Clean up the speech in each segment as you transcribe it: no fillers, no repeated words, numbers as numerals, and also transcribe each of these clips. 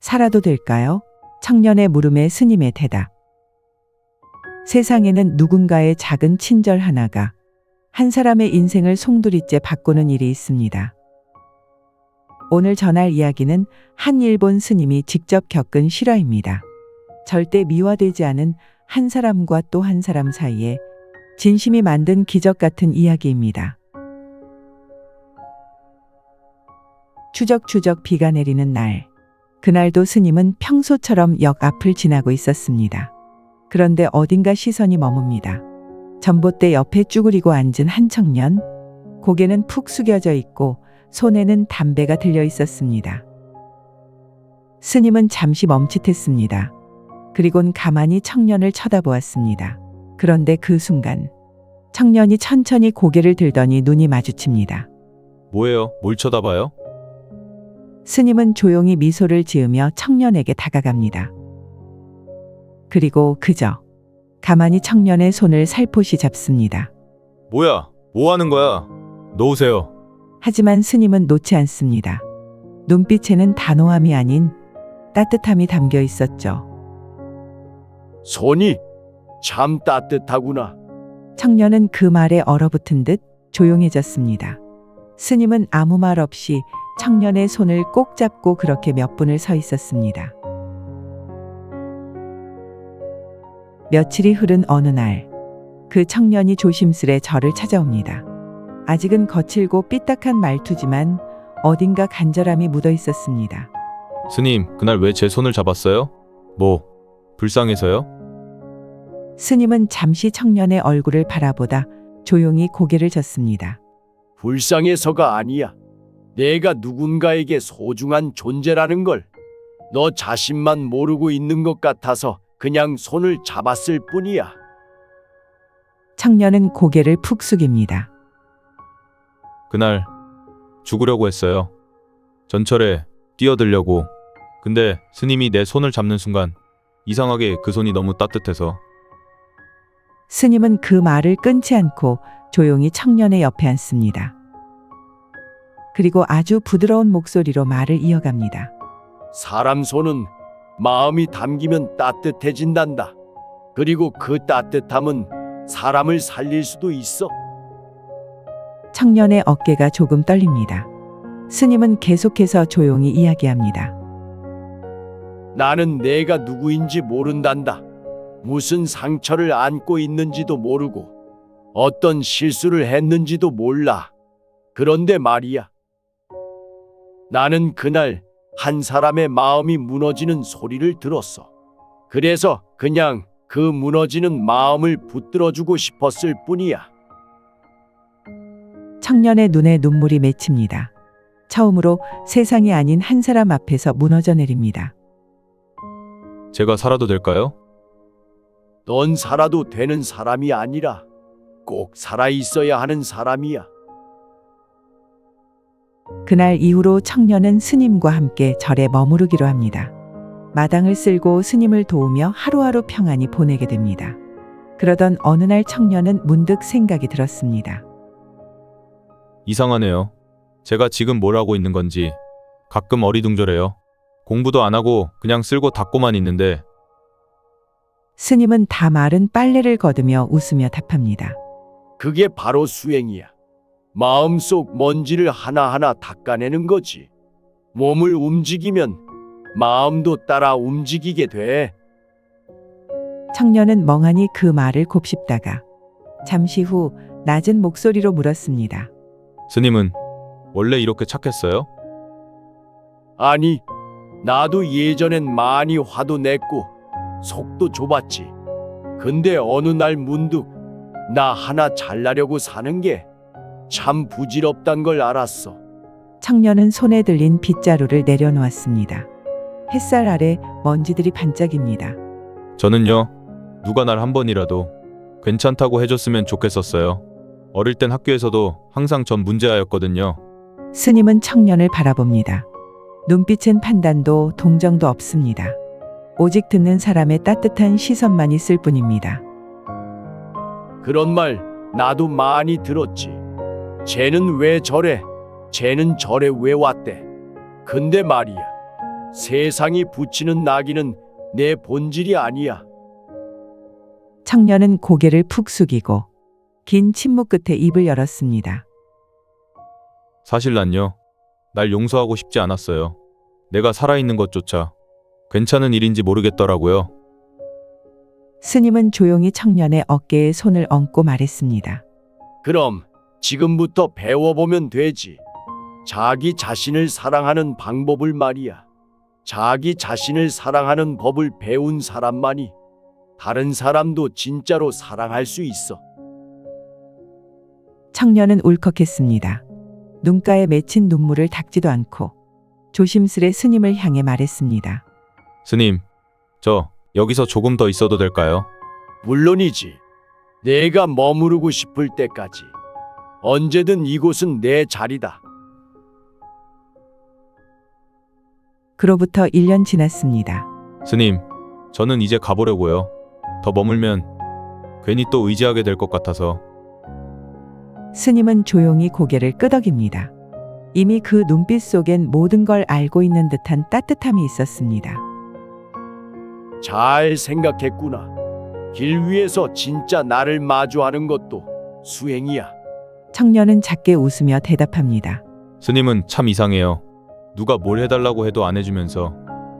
살아도 될까요? 청년의 물음에 스님의 대답. 세상에는 누군가의 작은 친절 하나가 한 사람의 인생을 송두리째 바꾸는 일이 있습니다. 오늘 전할 이야기는 한 일본 스님이 직접 겪은 실화입니다. 절대 미화되지 않은 한 사람과 또 한 사람 사이에 진심이 만든 기적 같은 이야기입니다. 추적추적 비가 내리는 날. 그날도 스님은 평소처럼 역 앞을 지나고 있었습니다. 그런데 어딘가 시선이 머뭅니다. 전봇대 옆에 쭈그리고 앉은 한 청년. 고개는 푹 숙여져 있고 손에는 담배가 들려 있었습니다. 스님은 잠시 멈칫했습니다. 그리곤 가만히 청년을 쳐다보았습니다. 그런데 그 순간 청년이 천천히 고개를 들더니 눈이 마주칩니다. 뭐예요? 뭘 쳐다봐요? 스님은 조용히 미소를 지으며 청년에게 다가갑니다. 그리고 그저 가만히 청년의 손을 살포시 잡습니다. 뭐야? 뭐 하는 거야? 놓으세요. 하지만 스님은 놓지 않습니다. 눈빛에는 단호함이 아닌 따뜻함이 담겨 있었죠. 손이 참 따뜻하구나. 청년은 그 말에 얼어붙은 듯 조용해졌습니다. 스님은 아무 말 없이 청년의 손을 꼭 잡고 그렇게 몇 분을 서 있었습니다. 며칠이 흐른 어느 날, 그 청년이 조심스레 저를 찾아옵니다. 아직은 거칠고 삐딱한 말투지만 어딘가 간절함이 묻어 있었습니다. 스님, 그날 왜 제 손을 잡았어요? 뭐, 불쌍해서요? 스님은 잠시 청년의 얼굴을 바라보다 조용히 고개를 젓습니다. 불쌍해서가 아니야. 내가 누군가에게 소중한 존재라는 걸 너 자신만 모르고 있는 것 같아서 그냥 손을 잡았을 뿐이야. 청년은 고개를 푹 숙입니다. 그날 죽으려고 했어요. 전철에 뛰어들려고. 근데 스님이 내 손을 잡는 순간 이상하게 그 손이 너무 따뜻해서. 스님은 그 말을 끊지 않고 조용히 청년의 옆에 앉습니다. 그리고 아주 부드러운 목소리로 말을 이어갑니다. 사람 손은 마음이 담기면 따뜻해진단다. 그리고 그 따뜻함은 사람을 살릴 수도 있어. 청년의 어깨가 조금 떨립니다. 스님은 계속해서 조용히 이야기합니다. 나는 내가 누구인지 모른단다. 무슨 상처를 안고 있는지도 모르고 어떤 실수를 했는지도 몰라. 그런데 말이야. 나는 그날 한 사람의 마음이 무너지는 소리를 들었어. 그래서 그냥 그 무너지는 마음을 붙들어주고 싶었을 뿐이야. 청년의 눈에 눈물이 맺힙니다. 처음으로 세상이 아닌 한 사람 앞에서 무너져 내립니다. 제가 살아도 될까요? 넌 살아도 되는 사람이 아니라 꼭 살아 있어야 하는 사람이야. 그날 이후로 청년은 스님과 함께 절에 머무르기로 합니다. 마당을 쓸고 스님을 도우며 하루하루 평안히 보내게 됩니다. 그러던 어느 날 청년은 문득 생각이 들었습니다. 이상하네요. 제가 지금 뭘 하고 있는 건지 가끔 어리둥절해요. 공부도 안 하고 그냥 쓸고 닦고만 있는데. 스님은 다 마른 빨래를 걷으며 웃으며 답합니다. 그게 바로 수행이야. 마음속 먼지를 하나하나 닦아내는 거지. 몸을 움직이면 마음도 따라 움직이게 돼. 청년은 멍하니 그 말을 곱씹다가 잠시 후 낮은 목소리로 물었습니다. 스님은 원래 이렇게 착했어요? 아니, 나도 예전엔 많이 화도 냈고 속도 좁았지. 근데 어느 날 문득 나 하나 잘나려고 사는 게 참 부질없단 걸 알았어. 청년은 손에 들린 빗자루를 내려놓았습니다. 햇살 아래 먼지들이 반짝입니다. 저는요, 누가 날 한 번이라도 괜찮다고 해줬으면 좋겠었어요. 어릴 땐 학교에서도 항상 전 문제아였거든요. 스님은 청년을 바라봅니다. 눈빛은 판단도 동정도 없습니다. 오직 듣는 사람의 따뜻한 시선만 있을 뿐입니다. 그런 말 나도 많이 들었지. 쟤는 왜 저래? 쟤는 절에 왜 왔대? 근데 말이야. 세상이 붙이는 낙인은 내 본질이 아니야. 청년은 고개를 푹 숙이고 긴 침묵 끝에 입을 열었습니다. 사실 난요. 날 용서하고 싶지 않았어요. 내가 살아있는 것조차 괜찮은 일인지 모르겠더라고요. 스님은 조용히 청년의 어깨에 손을 얹고 말했습니다. 그럼 지금부터 배워보면 되지. 자기 자신을 사랑하는 방법을 말이야. 자기 자신을 사랑하는 법을 배운 사람만이 다른 사람도 진짜로 사랑할 수 있어. 청년은 울컥했습니다. 눈가에 맺힌 눈물을 닦지도 않고 조심스레 스님을 향해 말했습니다. 스님, 저 여기서 조금 더 있어도 될까요? 물론이지. 내가 머무르고 싶을 때까지. 언제든 이곳은 내 자리다. 그로부터 1년 지났습니다. 스님, 저는 이제 가보려고요. 더 머물면 괜히 또 의지하게 될 것 같아서. 스님은 조용히 고개를 끄덕입니다. 이미 그 눈빛 속엔 모든 걸 알고 있는 듯한 따뜻함이 있었습니다. 잘 생각했구나. 길 위에서 진짜 나를 마주하는 것도 수행이야. 청년은 작게 웃으며 대답합니다. 스님은 참 이상해요. 누가 뭘 해달라고 해도 안 해주면서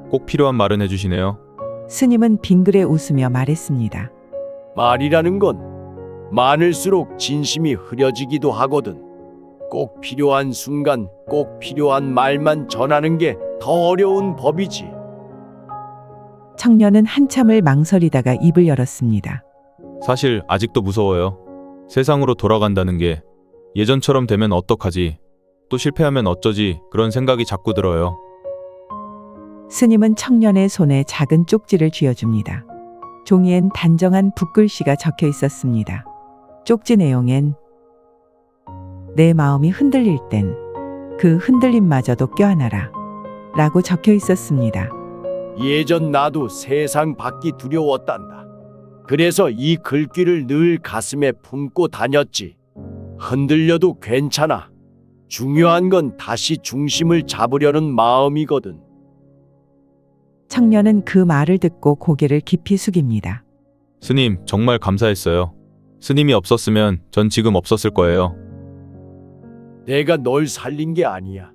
꼭 필요한 말은 해주시네요. 스님은 빙그레 웃으며 말했습니다. 말이라는 건 많을수록 진심이 흐려지기도 하거든. 꼭 필요한 순간 꼭 필요한 말만 전하는 게 더 어려운 법이지. 청년은 한참을 망설이다가 입을 열었습니다. 사실 아직도 무서워요. 세상으로 돌아간다는 게 예전처럼 되면 어떡하지? 또 실패하면 어쩌지? 그런 생각이 자꾸 들어요. 스님은 청년의 손에 작은 쪽지를 쥐어줍니다. 종이엔 단정한 붓글씨가 적혀 있었습니다. 쪽지 내용엔 내 마음이 흔들릴 땐 그 흔들림마저도 껴안아라 라고 적혀 있었습니다. 예전 나도 세상 밖이 두려웠단다. 그래서 이 글귀를 늘 가슴에 품고 다녔지. 흔들려도 괜찮아. 중요한 건 다시 중심을 잡으려는 마음이거든. 청년은 그 말을 듣고 고개를 깊이 숙입니다. 스님, 정말 감사했어요. 스님이 없었으면 전 지금 없었을 거예요. 내가 널 살린 게 아니야.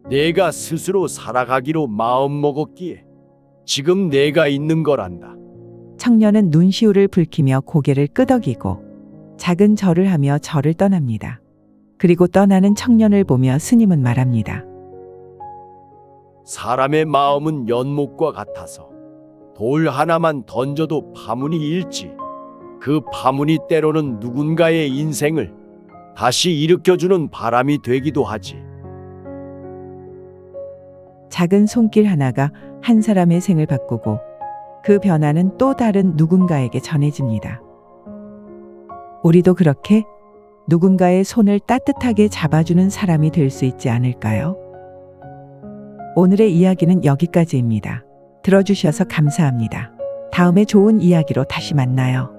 내가 스스로 살아가기로 마음먹었기에 지금 내가 있는 거란다. 청년은 눈시울을 붉히며 고개를 끄덕이고 작은 절을 하며 절을 떠납니다. 그리고 떠나는 청년을 보며 스님은 말합니다. 사람의 마음은 연못과 같아서 돌 하나만 던져도 파문이 일지. 그 파문이 때로는 누군가의 인생을 다시 일으켜주는 바람이 되기도 하지. 작은 손길 하나가 한 사람의 생을 바꾸고 그 변화는 또 다른 누군가에게 전해집니다. 우리도 그렇게 누군가의 손을 따뜻하게 잡아주는 사람이 될 수 있지 않을까요? 오늘의 이야기는 여기까지입니다. 들어주셔서 감사합니다. 다음에 좋은 이야기로 다시 만나요.